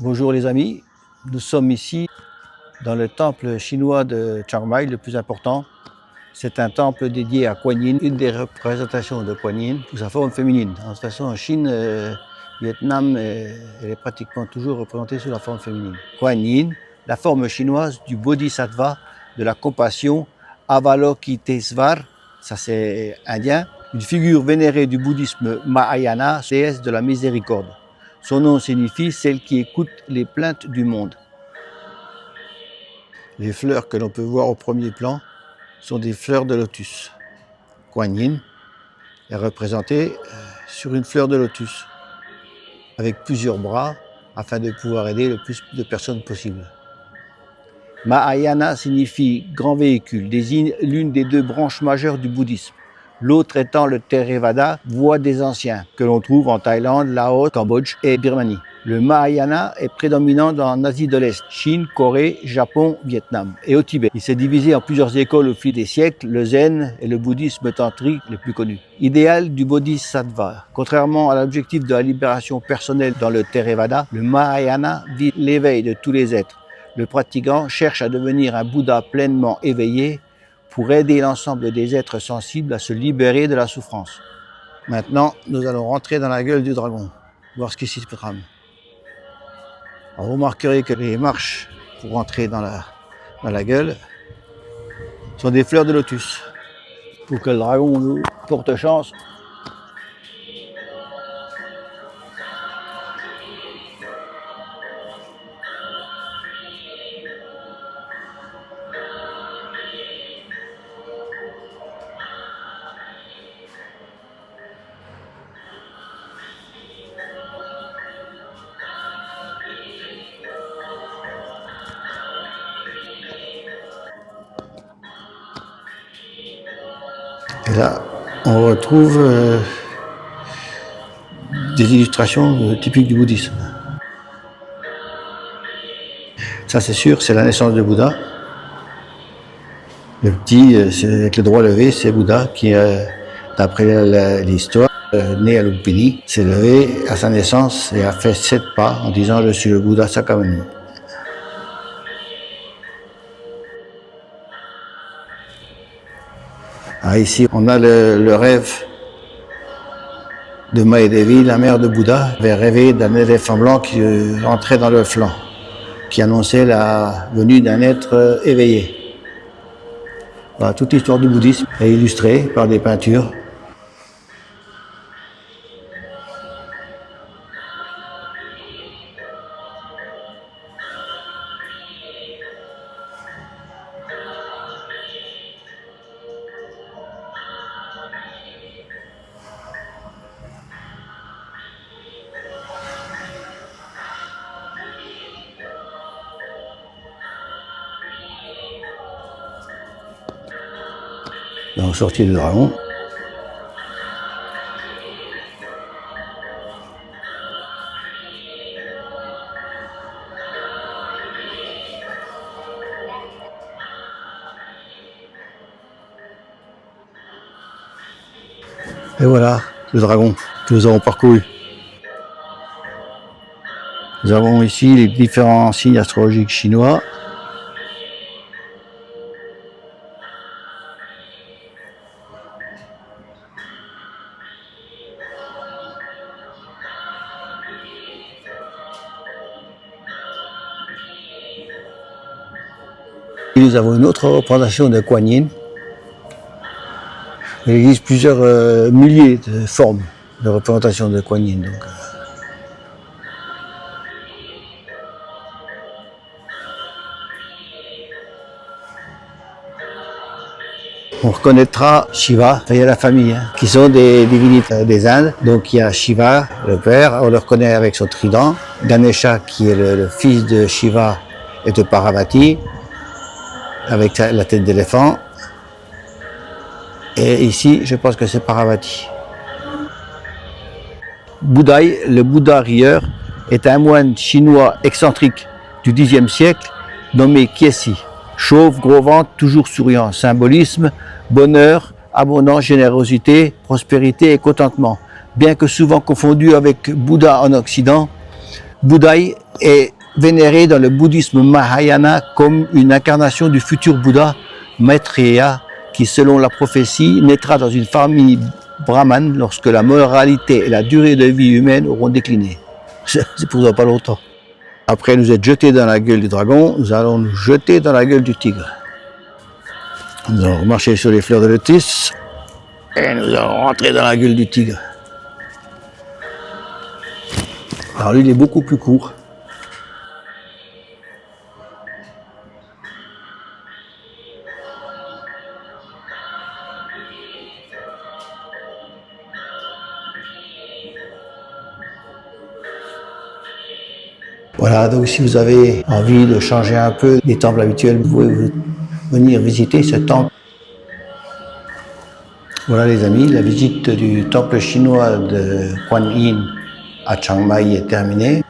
Bonjour les amis, nous sommes ici dans le temple chinois de Chiang Mai, le plus important. C'est un temple dédié à Kuan Yin, une des représentations de Kuan Yin sous sa forme féminine. De toute façon, en Chine, Vietnam, elle est pratiquement toujours représentée sous la forme féminine. Kuan Yin, la forme chinoise du Bodhisattva, de la compassion, Avalokitesvar, ça c'est indien, une figure vénérée du bouddhisme Mahayana, déesse de la miséricorde. Son nom signifie celle qui écoute les plaintes du monde. Les fleurs que l'on peut voir au premier plan sont des fleurs de lotus. Kuan Yin est représentée sur une fleur de lotus, avec plusieurs bras, afin de pouvoir aider le plus de personnes possible. Mahayana signifie grand véhicule, désigne l'une des deux branches majeures du bouddhisme. L'autre étant le Theravada, voie des anciens, que l'on trouve en Thaïlande, Laos, Cambodge et Birmanie. Le Mahayana est prédominant en Asie de l'Est, Chine, Corée, Japon, Vietnam et au Tibet. Il s'est divisé en plusieurs écoles au fil des siècles, le zen et le bouddhisme tantrique les plus connus. Idéal du Bodhisattva. Contrairement à l'objectif de la libération personnelle dans le Theravada, le Mahayana vise l'éveil de tous les êtres. Le pratiquant cherche à devenir un Bouddha pleinement éveillé pour aider l'ensemble des êtres sensibles à se libérer de la souffrance. Maintenant, nous allons rentrer dans la gueule du dragon, voir ce qui s'y trame. Alors, vous remarquerez que les marches pour rentrer dans la gueule sont des fleurs de lotus, pour que le dragon nous porte chance. Et là, on retrouve des illustrations typiques du bouddhisme. Ça, c'est sûr, c'est la naissance de Bouddha. Le petit, avec le doigt levé, c'est Bouddha qui, d'après l'histoire, né à Lumpini, s'est levé à sa naissance et a fait 7 pas en disant « Je suis le Bouddha Sakyamuni ». Ah, ici, on a le rêve de Mahadevi, la mère de Bouddha, avait rêvé d'un éléphant blanc qui entrait dans le flanc, qui annonçait la venue d'un être éveillé. Voilà, toute l'histoire du bouddhisme est illustrée par des peintures. Donc, sortie du dragon. Et voilà le dragon que nous avons parcouru. Nous avons ici les différents signes astrologiques chinois. Et nous avons une autre représentation de Kuan Yin. Il existe plusieurs milliers de formes de représentation de Kuan Yin. Donc, on reconnaîtra Shiva, il y a la famille, qui sont des divinités des Indes. Donc il y a Shiva, le père, on le reconnaît avec son trident. Ganesha, qui est le fils de Shiva et de Parvati, avec la tête d'éléphant. Et ici, je pense que c'est Parvati. Budai, le Bouddha rieur, est un moine chinois excentrique du Xe siècle nommé Kiesi. Chauve, gros ventre, toujours souriant. Symbolisme, bonheur, abondance, générosité, prospérité et contentement. Bien que souvent confondu avec Bouddha en Occident, Bouddha est vénéré dans le bouddhisme Mahayana comme une incarnation du futur Bouddha, Maitreya, qui, selon la prophétie, naîtra dans une famille brahmane lorsque la moralité et la durée de vie humaine auront décliné. C'est pour pas longtemps. Après nous être jetés dans la gueule du dragon, nous allons nous jeter dans la gueule du tigre. Nous allons marcher sur les fleurs de lotus et nous allons rentrer dans la gueule du tigre. Alors lui, il est beaucoup plus court. Voilà, donc si vous avez envie de changer un peu des temples habituels, vous pouvez venir visiter ce temple. Voilà les amis, la visite du temple chinois de Kuan Yin à Chiang Mai est terminée.